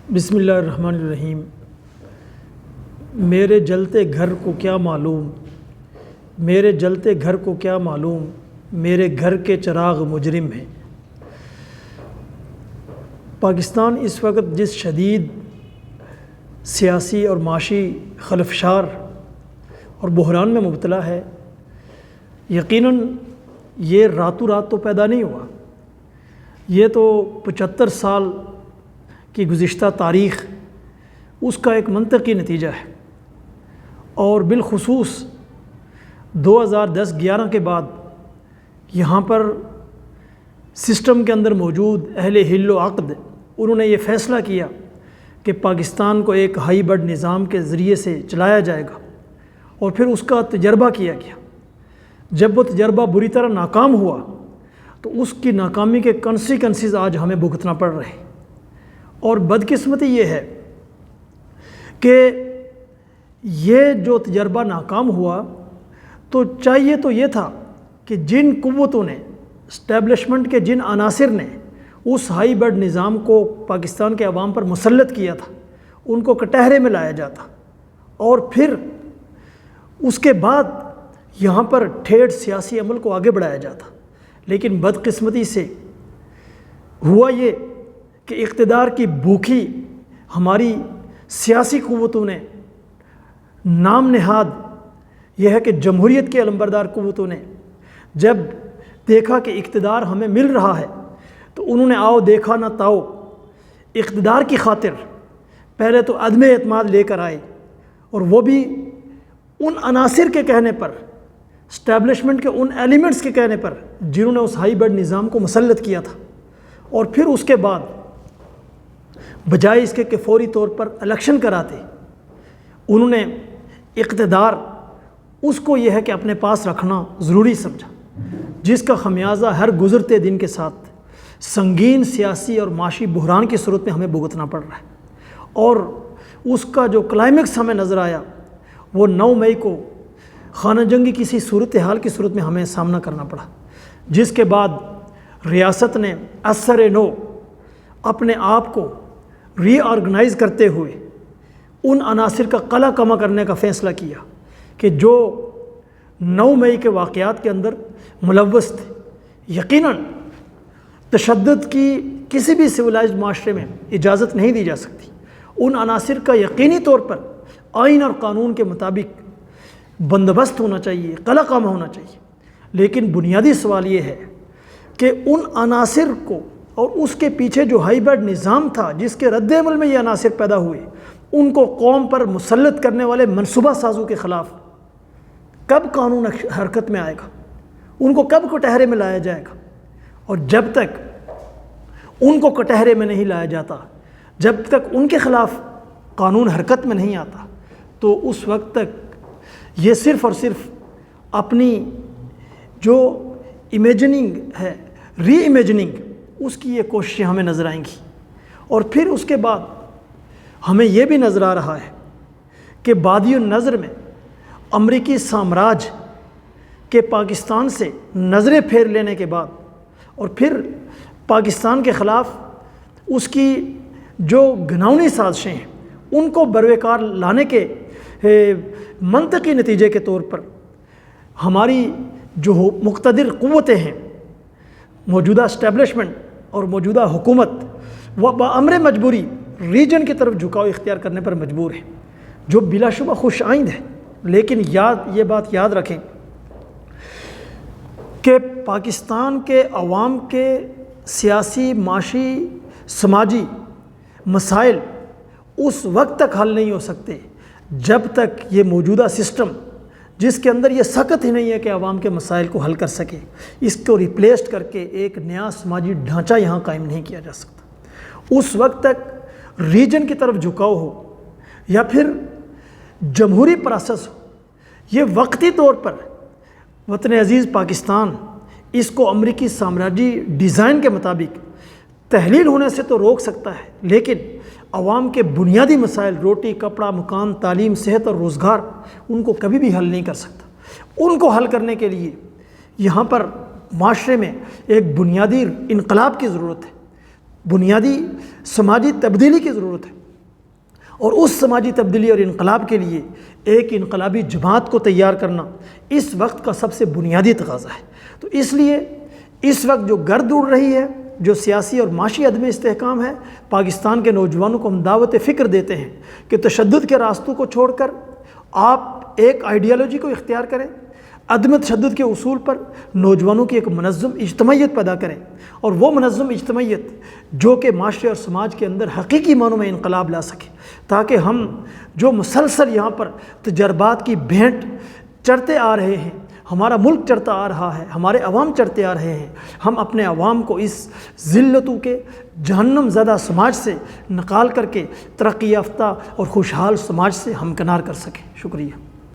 بسم اللہ الرحمن الرحیم۔ میرے جلتے گھر کو کیا معلوم، میرے جلتے گھر کو کیا معلوم، میرے گھر کے چراغ مجرم ہیں۔ پاکستان اس وقت جس شدید سیاسی اور معاشی خلفشار اور بحران میں مبتلا ہے، یقیناً یہ راتوں رات تو پیدا نہیں ہوا، یہ تو 75 سال کی گزشتہ تاریخ اس کا ایک منطقی نتیجہ ہے، اور بالخصوص 2010-11 کے بعد یہاں پر سسٹم کے اندر موجود اہل حل و عقد انہوں نے یہ فیصلہ کیا کہ پاکستان کو ایک ہائی برڈ نظام کے ذریعے سے چلایا جائے گا، اور پھر اس کا تجربہ کیا گیا۔ جب وہ تجربہ بری طرح ناکام ہوا تو اس کی ناکامی کے کنسیکوینسز آج ہمیں بھگتنا پڑ رہے ہیں، اور بدقسمتی یہ ہے کہ یہ جو تجربہ ناکام ہوا تو چاہیے تو یہ تھا کہ جن قوتوں نے، اسٹیبلشمنٹ کے جن عناصر نے اس ہائی برڈ نظام کو پاکستان کے عوام پر مسلط کیا تھا ان کو کٹہرے میں لایا جاتا، اور پھر اس کے بعد یہاں پر ٹھیٹ سیاسی عمل کو آگے بڑھایا جاتا۔ لیکن بدقسمتی سے ہوا یہ کہ اقتدار کی بھوکی ہماری سیاسی قوتوں نے، نام نہاد یہ ہے کہ جمہوریت کے علمبردار قوتوں نے جب دیکھا کہ اقتدار ہمیں مل رہا ہے تو انہوں نے آؤ دیکھا نہ تاؤ اقتدار کی خاطر پہلے تو عدم اعتماد لے کر آئے، اور وہ بھی ان عناصر کے کہنے پر، اسٹیبلشمنٹ کے ان ایلیمنٹس کے کہنے پر جنہوں نے اس ہائی برڈ نظام کو مسلط کیا تھا، اور پھر اس کے بعد بجائے اس کے کہ فوری طور پر الیکشن کراتے انہوں نے اقتدار اس کو یہ ہے کہ اپنے پاس رکھنا ضروری سمجھا، جس کا خمیازہ ہر گزرتے دن کے ساتھ سنگین سیاسی اور معاشی بحران کی صورت میں ہمیں بھگتنا پڑ رہا ہے۔ اور اس کا جو کلائمیکس ہمیں نظر آیا وہ 9 مئی کو خانہ جنگی کسی صورتحال کی صورت میں ہمیں سامنا کرنا پڑا، جس کے بعد ریاست نے اثر نو اپنے آپ کو ری آرگنائز کرتے ہوئے ان عناصر کا قلع کما کرنے کا فیصلہ کیا کہ جو 9 مئی کے واقعات کے اندر ملوث تھے۔ یقیناً تشدد کی کسی بھی سویلائزڈ معاشرے میں اجازت نہیں دی جا سکتی، ان عناصر کا یقینی طور پر آئین اور قانون کے مطابق بندوبست ہونا چاہیے، قلع کما ہونا چاہیے۔ لیکن بنیادی سوال یہ ہے کہ ان عناصر کو اور اس کے پیچھے جو ہائی برڈ نظام تھا جس کے رد عمل میں یہ عناصر پیدا ہوئے، ان کو قوم پر مسلط کرنے والے منصوبہ سازوں کے خلاف کب قانون حرکت میں آئے گا، ان کو کب کٹہرے میں لایا جائے گا؟ اور جب تک ان کو کٹہرے میں نہیں لایا جاتا، جب تک ان کے خلاف قانون حرکت میں نہیں آتا، تو اس وقت تک یہ صرف اور صرف اپنی جو امیجننگ ہے، ری امیجننگ، اس کی یہ کوششیں ہمیں نظر آئیں گی۔ اور پھر اس کے بعد ہمیں یہ بھی نظر آ رہا ہے کہ بادی النظر میں امریکی سامراج کے پاکستان سے نظریں پھیر لینے کے بعد اور پھر پاکستان کے خلاف اس کی جو گھناؤنی سازشیں ہیں ان کو بروقار لانے کے منطقی نتیجے کے طور پر ہماری جو مقتدر قوتیں ہیں، موجودہ اسٹیبلشمنٹ اور موجودہ حکومت، وہ بامر مجبوری ریجن کی طرف جھکاؤ اختیار کرنے پر مجبور ہے، جو بلا شبہ خوش آئند ہے۔ لیکن یہ بات یاد رکھیں کہ پاکستان کے عوام کے سیاسی، معاشی، سماجی مسائل اس وقت تک حل نہیں ہو سکتے جب تک یہ موجودہ سسٹم، جس کے اندر یہ سخت ہی نہیں ہے کہ عوام کے مسائل کو حل کر سکے، اس کو ریپلیسڈ کر کے ایک نیا سماجی ڈھانچہ یہاں قائم نہیں کیا جا سکتا۔ اس وقت تک ریجن کی طرف جھکاؤ ہو یا پھر جمہوری پروسیس ہو، یہ وقتی طور پر وطن عزیز پاکستان اس کو امریکی سامراجی ڈیزائن کے مطابق تحلیل ہونے سے تو روک سکتا ہے، لیکن عوام کے بنیادی مسائل، روٹی، کپڑا، مکان، تعلیم، صحت اور روزگار، ان کو کبھی بھی حل نہیں کر سکتا۔ ان کو حل کرنے کے لیے یہاں پر معاشرے میں ایک بنیادی انقلاب کی ضرورت ہے، بنیادی سماجی تبدیلی کی ضرورت ہے، اور اس سماجی تبدیلی اور انقلاب کے لیے ایک انقلابی جماعت کو تیار کرنا اس وقت کا سب سے بنیادی تقاضا ہے۔ تو اس لیے اس وقت جو گرد اڑ رہی ہے، جو سیاسی اور معاشی عدم استحکام ہے، پاکستان کے نوجوانوں کو ہم دعوت فکر دیتے ہیں کہ تشدد کے راستوں کو چھوڑ کر آپ ایک آئیڈیالوجی کو اختیار کریں، عدم تشدد کے اصول پر نوجوانوں کی ایک منظم اجتماعیت پیدا کریں، اور وہ منظم اجتماعیت جو کہ معاشرے اور سماج کے اندر حقیقی معنوں میں انقلاب لا سکے، تاکہ ہم جو مسلسل یہاں پر تجربات کی بھینٹ چڑھتے آ رہے ہیں، ہمارا ملک چڑھتا آ رہا ہے، ہمارے عوام چڑھتے آ رہے ہیں، ہم اپنے عوام کو اس ذلتوں کے جہنم زدہ سماج سے نکال کر کے ترقی یافتہ اور خوشحال سماج سے ہمکنار کر سکیں۔ شکریہ۔